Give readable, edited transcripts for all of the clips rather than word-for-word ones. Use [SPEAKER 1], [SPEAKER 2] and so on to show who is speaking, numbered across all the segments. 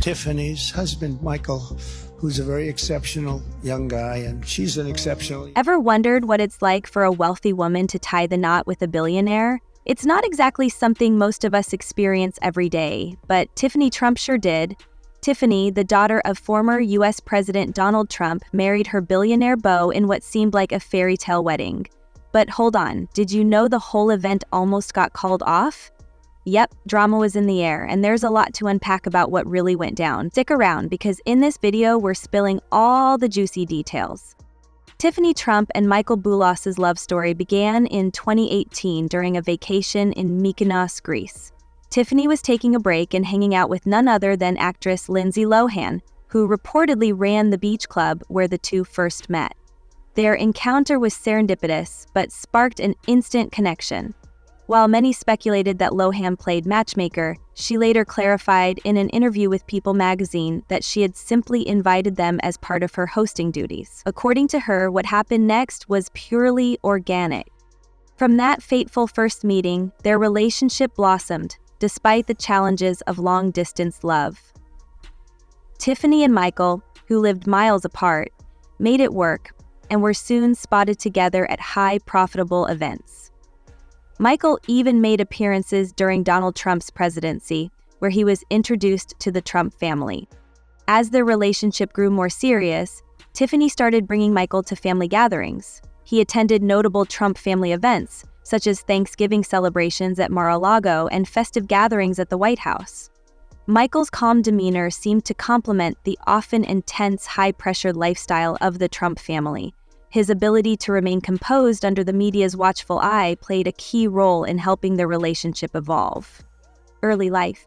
[SPEAKER 1] Tiffany's husband, Michael, who's a very exceptional young guy, and she's an exceptional...
[SPEAKER 2] Ever wondered what it's like for a wealthy woman to tie the knot with a billionaire? It's not exactly something most of us experience every day, but Tiffany Trump sure did. Tiffany, the daughter of former U.S. President Donald Trump, married her billionaire beau in what seemed like a fairy tale wedding. But hold on, did you know the whole event almost got called off? Yep, drama was in the air, and there's a lot to unpack about what really went down. Stick around, because in this video, we're spilling all the juicy details. Tiffany Trump and Michael Boulos' love story began in 2018 during a vacation in Mykonos, Greece. Tiffany was taking a break and hanging out with none other than actress Lindsay Lohan, who reportedly ran the beach club where the two first met. Their encounter was serendipitous, but sparked an instant connection. While many speculated that Lohan played matchmaker, she later clarified in an interview with People magazine that she had simply invited them as part of her hosting duties. According to her, what happened next was purely organic. From that fateful first meeting, their relationship blossomed, despite the challenges of long-distance love. Tiffany and Michael, who lived miles apart, made it work and were soon spotted together at high profitable events. Michael even made appearances during Donald Trump's presidency, where he was introduced to the Trump family. As their relationship grew more serious, Tiffany started bringing Michael to family gatherings. He attended notable Trump family events, such as Thanksgiving celebrations at Mar-a-Lago and festive gatherings at the White House. Michael's calm demeanor seemed to complement the often intense, high-pressure lifestyle of the Trump family. His ability to remain composed under the media's watchful eye played a key role in helping their relationship evolve. Early life.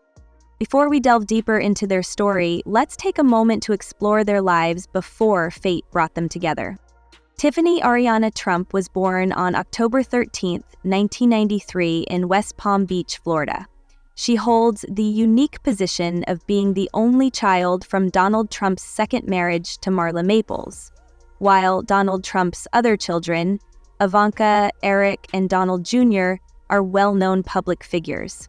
[SPEAKER 2] Before we delve deeper into their story, let's take a moment to explore their lives before fate brought them together. Tiffany Ariana Trump was born on October 13, 1993 in West Palm Beach, Florida. She holds the unique position of being the only child from Donald Trump's second marriage to Marla Maples, while Donald Trump's other children, Ivanka, Eric, and Donald Jr., are well-known public figures.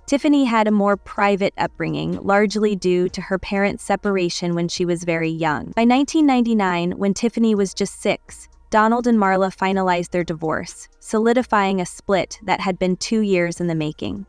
[SPEAKER 2] Tiffany had a more private upbringing, largely due to her parents' separation when she was very young. By 1999, when Tiffany was just 6, Donald and Marla finalized their divorce, solidifying a split that had been 2 years in the making.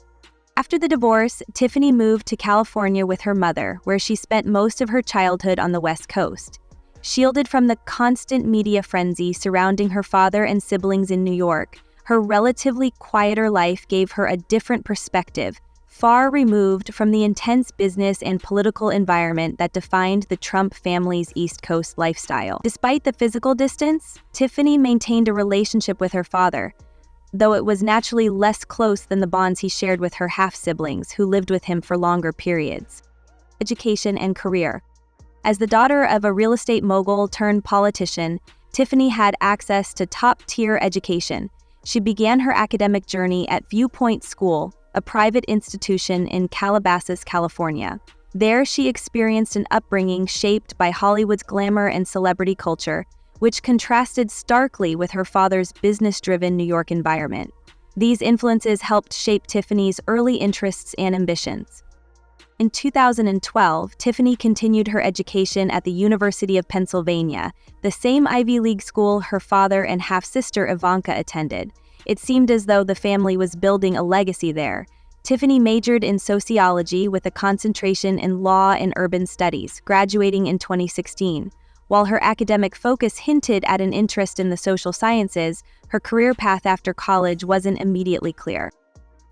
[SPEAKER 2] After the divorce, Tiffany moved to California with her mother, where she spent most of her childhood on the West Coast. Shielded from the constant media frenzy surrounding her father and siblings in New York, her relatively quieter life gave her a different perspective, far removed from the intense business and political environment that defined the Trump family's East Coast lifestyle. Despite the physical distance, Tiffany maintained a relationship with her father, though it was naturally less close than the bonds he shared with her half-siblings who lived with him for longer periods. Education and career. As the daughter of a real estate mogul turned politician, Tiffany had access to top-tier education. She began her academic journey at Viewpoint School, a private institution in Calabasas, California. There, she experienced an upbringing shaped by Hollywood's glamour and celebrity culture, which contrasted starkly with her father's business-driven New York environment. These influences helped shape Tiffany's early interests and ambitions. In 2012, Tiffany continued her education at the University of Pennsylvania, the same Ivy League school her father and half-sister Ivanka attended. It seemed as though the family was building a legacy there. Tiffany majored in sociology with a concentration in law and urban studies, graduating in 2016. While her academic focus hinted at an interest in the social sciences, her career path after college wasn't immediately clear.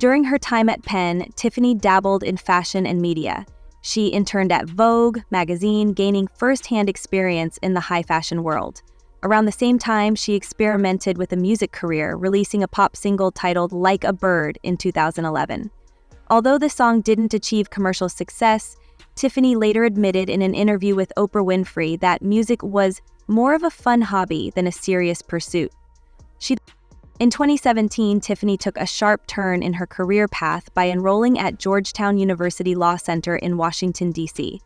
[SPEAKER 2] During her time at Penn, Tiffany dabbled in fashion and media. She interned at Vogue magazine, gaining first-hand experience in the high fashion world. Around the same time, she experimented with a music career, releasing a pop single titled Like a Bird in 2011. Although the song didn't achieve commercial success, Tiffany later admitted in an interview with Oprah Winfrey that music was more of a fun hobby than a serious pursuit. In 2017, Tiffany took a sharp turn in her career path by enrolling at Georgetown University Law Center in Washington, D.C.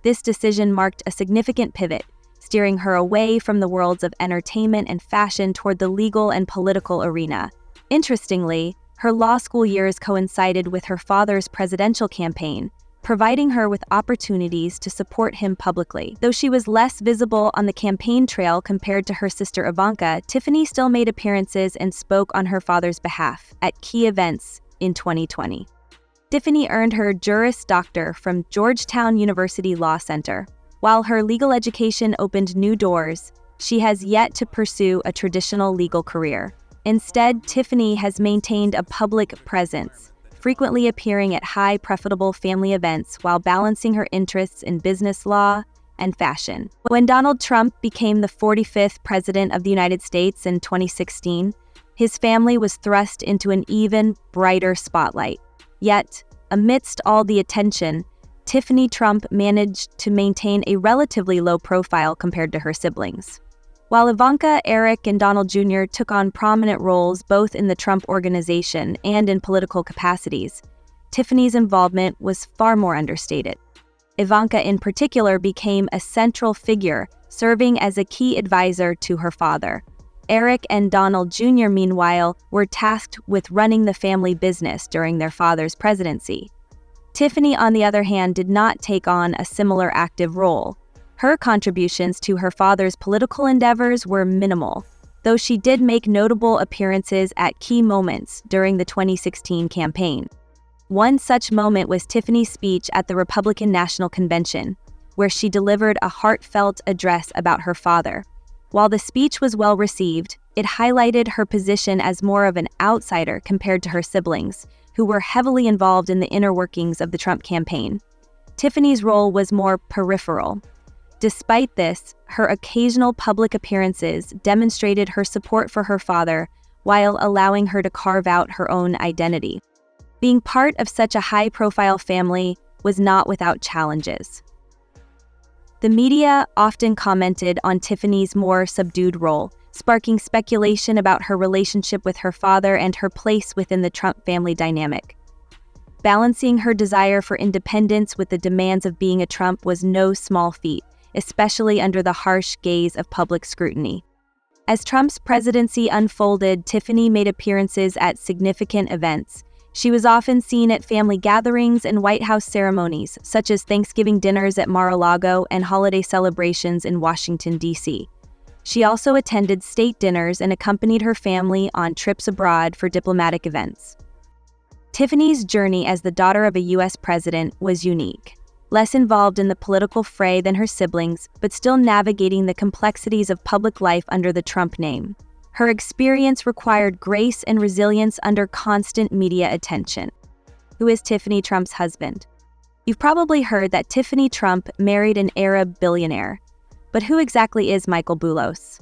[SPEAKER 2] This decision marked a significant pivot, steering her away from the worlds of entertainment and fashion toward the legal and political arena. Interestingly, her law school years coincided with her father's presidential campaign, providing her with opportunities to support him publicly. Though she was less visible on the campaign trail compared to her sister Ivanka, Tiffany still made appearances and spoke on her father's behalf at key events in 2020. Tiffany earned her Juris Doctor from Georgetown University Law Center. While her legal education opened new doors, she has yet to pursue a traditional legal career. Instead, Tiffany has maintained a public presence, frequently appearing at high profitable family events while balancing her interests in business law and fashion. When Donald Trump became the 45th president of the United States in 2016, his family was thrust into an even brighter spotlight. Yet, amidst all the attention, Tiffany Trump managed to maintain a relatively low profile compared to her siblings. While Ivanka, Eric, and Donald Jr. took on prominent roles both in the Trump organization and in political capacities, Tiffany's involvement was far more understated. Ivanka in particular became a central figure, serving as a key advisor to her father. Eric and Donald Jr., meanwhile, were tasked with running the family business during their father's presidency. Tiffany, on the other hand, did not take on a similar active role. Her contributions to her father's political endeavors were minimal, though she did make notable appearances at key moments during the 2016 campaign. One such moment was Tiffany's speech at the Republican National Convention, where she delivered a heartfelt address about her father. While the speech was well received, it highlighted her position as more of an outsider compared to her siblings, who were heavily involved in the inner workings of the Trump campaign. Tiffany's role was more peripheral. Despite this, her occasional public appearances demonstrated her support for her father while allowing her to carve out her own identity. Being part of such a high-profile family was not without challenges. The media often commented on Tiffany's more subdued role, sparking speculation about her relationship with her father and her place within the Trump family dynamic. Balancing her desire for independence with the demands of being a Trump was no small feat, especially under the harsh gaze of public scrutiny. As Trump's presidency unfolded, Tiffany made appearances at significant events. She was often seen at family gatherings and White House ceremonies, such as Thanksgiving dinners at Mar-a-Lago and holiday celebrations in Washington, D.C. She also attended state dinners and accompanied her family on trips abroad for diplomatic events. Tiffany's journey as the daughter of a U.S. president was unique. Less involved in the political fray than her siblings, but still navigating the complexities of public life under the Trump name. Her experience required grace and resilience under constant media attention. Who is Tiffany Trump's husband? You've probably heard that Tiffany Trump married an Arab billionaire. But who exactly is Michael Boulos?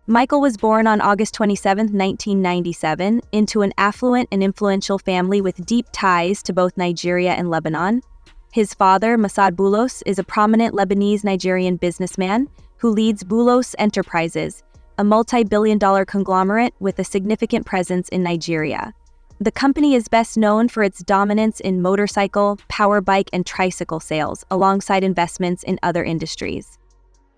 [SPEAKER 2] Michael was born on August 27, 1997, into an affluent and influential family with deep ties to both Nigeria and Lebanon. His father, Masad Boulos, is a prominent Lebanese-Nigerian businessman who leads Boulos Enterprises, a multi-billion-dollar conglomerate with a significant presence in Nigeria. The company is best known for its dominance in motorcycle, power bike, and tricycle sales, alongside investments in other industries.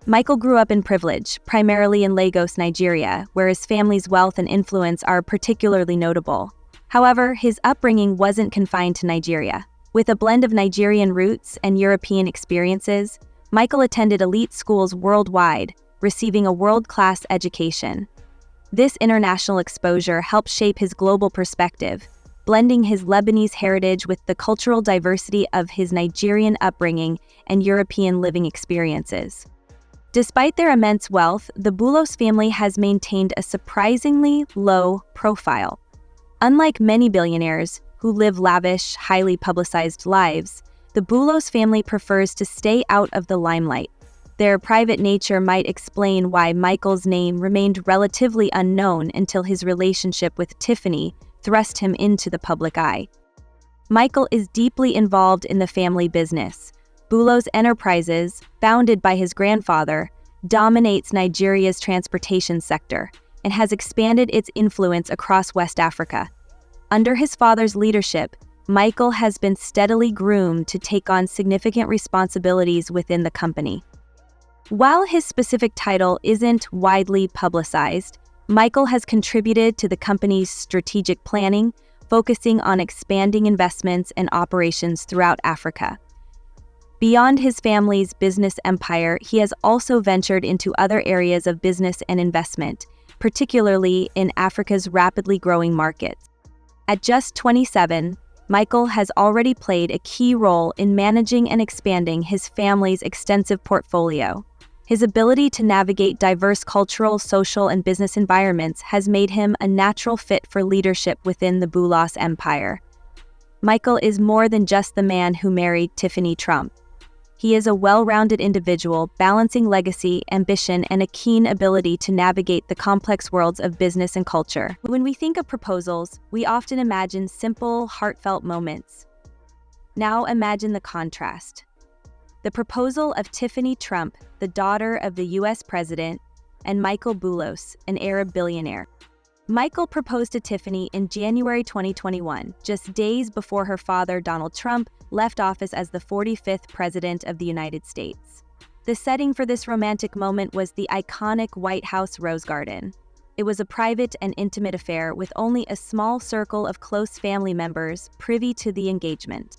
[SPEAKER 2] Michael grew up in privilege, primarily in Lagos, Nigeria, where his family's wealth and influence are particularly notable. However, his upbringing wasn't confined to Nigeria. With a blend of Nigerian roots and European experiences, Michael attended elite schools worldwide, receiving a world-class education. This international exposure helped shape his global perspective, blending his Lebanese heritage with the cultural diversity of his Nigerian upbringing and European living experiences. Despite their immense wealth, the Boulos family has maintained a surprisingly low profile. Unlike many billionaires who live lavish, highly publicized lives, the Boulos family prefers to stay out of the limelight. Their private nature might explain why Michael's name remained relatively unknown until his relationship with Tiffany thrust him into the public eye. Michael is deeply involved in the family business. Boulos Enterprises, founded by his grandfather, dominates Nigeria's transportation sector and has expanded its influence across West Africa. Under his father's leadership, Michael has been steadily groomed to take on significant responsibilities within the company. While his specific title isn't widely publicized, Michael has contributed to the company's strategic planning, focusing on expanding investments and operations throughout Africa. Beyond his family's business empire, he has also ventured into other areas of business and investment, particularly in Africa's rapidly growing markets. At just 27, Michael has already played a key role in managing and expanding his family's extensive portfolio. His ability to navigate diverse cultural, social, and business environments has made him a natural fit for leadership within the Boulos empire. Michael is more than just the man who married Tiffany Trump. He is a well-rounded individual, balancing legacy, ambition, and a keen ability to navigate the complex worlds of business and culture. When we think of proposals, we often imagine simple, heartfelt moments. Now imagine the contrast. The proposal of Tiffany Trump, the daughter of the US president, and Michael Boulos, an Arab billionaire. Michael proposed to Tiffany in January 2021, just days before her father, Donald Trump, left office as the 45th President of the United States. The setting for this romantic moment was the iconic White House Rose Garden. It was a private and intimate affair with only a small circle of close family members privy to the engagement.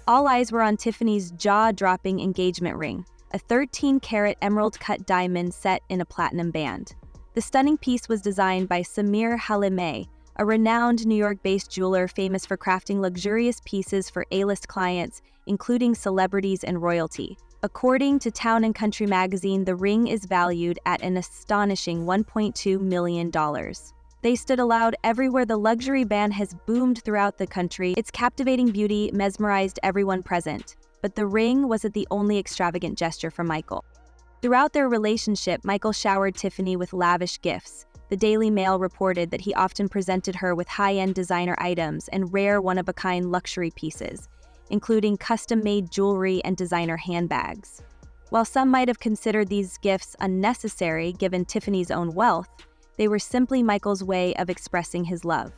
[SPEAKER 2] All eyes were on Tiffany's jaw-dropping engagement ring, a 13-carat emerald-cut diamond set in a platinum band. The stunning piece was designed by Samir Halimeh, a renowned New York-based jeweler famous for crafting luxurious pieces for A-list clients, including celebrities and royalty. According to Town & Country magazine, the ring is valued at an astonishing $1.2 million. They stood aloud everywhere the luxury band has boomed throughout the country. Its captivating beauty mesmerized everyone present, but the ring wasn't the only extravagant gesture from Michael. Throughout their relationship, Michael showered Tiffany with lavish gifts. The Daily Mail reported that he often presented her with high-end designer items and rare one-of-a-kind luxury pieces, including custom-made jewelry and designer handbags. While some might have considered these gifts unnecessary given Tiffany's own wealth, they were simply Michael's way of expressing his love.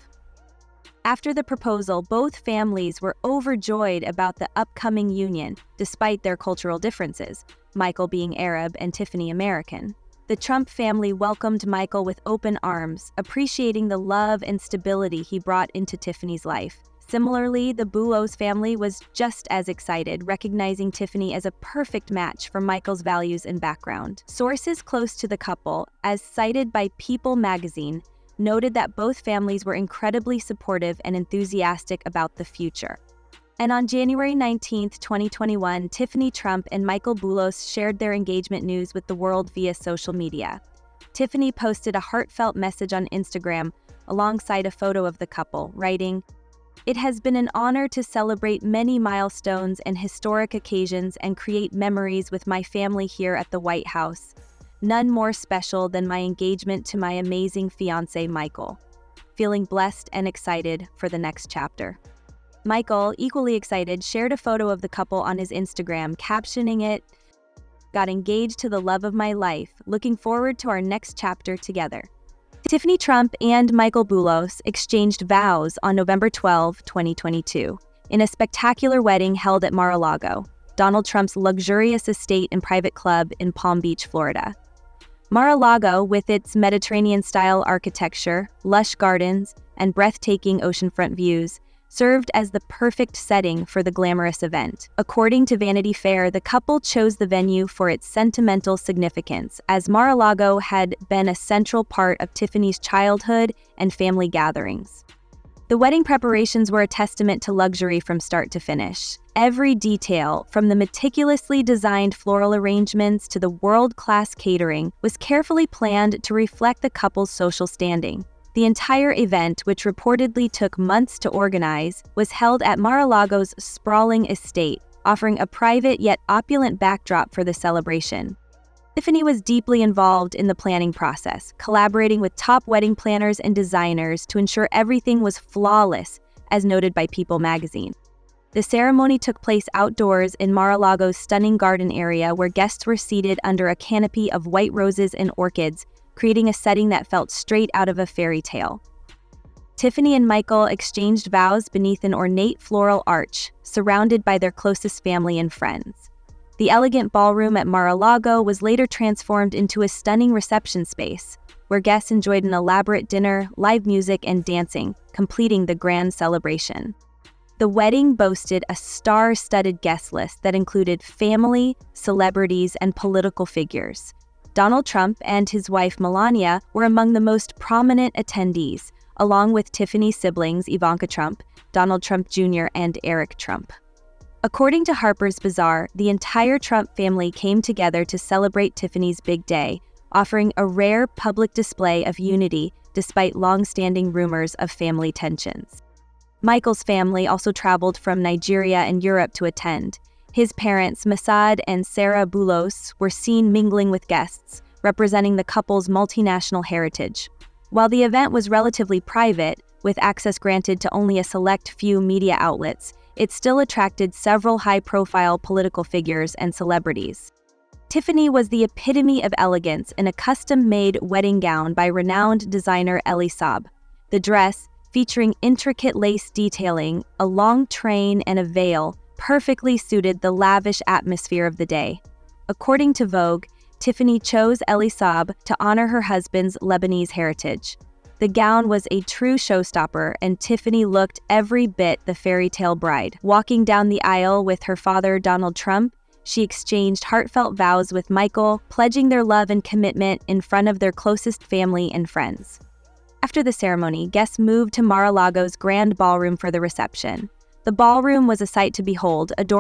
[SPEAKER 2] After the proposal, both families were overjoyed about the upcoming union, despite their cultural differences, Michael being Arab and Tiffany American. The Trump family welcomed Michael with open arms, appreciating the love and stability he brought into Tiffany's life. Similarly, the Boulos family was just as excited, recognizing Tiffany as a perfect match for Michael's values and background. Sources close to the couple, as cited by People magazine, noted that both families were incredibly supportive and enthusiastic about the future. And on January 19, 2021, Tiffany Trump and Michael Boulos shared their engagement news with the world via social media. Tiffany posted a heartfelt message on Instagram alongside a photo of the couple, writing, "It has been an honor to celebrate many milestones and historic occasions and create memories with my family here at the White House. None more special than my engagement to my amazing fiancé, Michael. Feeling blessed and excited for the next chapter." Michael, equally excited, shared a photo of the couple on his Instagram, captioning it, "Got engaged to the love of my life. Looking forward to our next chapter together." Tiffany Trump and Michael Boulos exchanged vows on November 12, 2022, in a spectacular wedding held at Mar-a-Lago, Donald Trump's luxurious estate and private club in Palm Beach, Florida. Mar-a-Lago, with its Mediterranean-style architecture, lush gardens, and breathtaking oceanfront views, served as the perfect setting for the glamorous event. According to Vanity Fair, the couple chose the venue for its sentimental significance, as Mar-a-Lago had been a central part of Tiffany's childhood and family gatherings. The wedding preparations were a testament to luxury from start to finish. Every detail, from the meticulously designed floral arrangements to the world-class catering, was carefully planned to reflect the couple's social standing. The entire event, which reportedly took months to organize, was held at Mar-a-Lago's sprawling estate, offering a private yet opulent backdrop for the celebration. Tiffany was deeply involved in the planning process, collaborating with top wedding planners and designers to ensure everything was flawless, as noted by People magazine. The ceremony took place outdoors in Mar-a-Lago's stunning garden area, where guests were seated under a canopy of white roses and orchids, creating a setting that felt straight out of a fairy tale. Tiffany and Michael exchanged vows beneath an ornate floral arch, surrounded by their closest family and friends. The elegant ballroom at Mar-a-Lago was later transformed into a stunning reception space, where guests enjoyed an elaborate dinner, live music, and dancing, completing the grand celebration. The wedding boasted a star-studded guest list that included family, celebrities, and political figures. Donald Trump and his wife Melania were among the most prominent attendees, along with Tiffany's siblings Ivanka Trump, Donald Trump Jr., and Eric Trump. According to Harper's Bazaar, the entire Trump family came together to celebrate Tiffany's big day, offering a rare public display of unity despite long-standing rumors of family tensions. Michael's family also traveled from Nigeria and Europe to attend. His parents, Masad and Sarah Boulos, were seen mingling with guests, representing the couple's multinational heritage. While the event was relatively private, with access granted to only a select few media outlets, it still attracted several high-profile political figures and celebrities. Tiffany was the epitome of elegance in a custom-made wedding gown by renowned designer Elie Saab. The dress, featuring intricate lace detailing, a long train, and a veil, perfectly suited the lavish atmosphere of the day. According to Vogue, Tiffany chose Elie Saab to honor her husband's Lebanese heritage. The gown was a true showstopper, and Tiffany looked every bit the fairy tale bride. Walking down the aisle with her father, Donald Trump, she exchanged heartfelt vows with Michael, pledging their love and commitment in front of their closest family and friends. After the ceremony, guests moved to Mar-a-Lago's grand ballroom for the reception. The ballroom was a sight to behold, adorned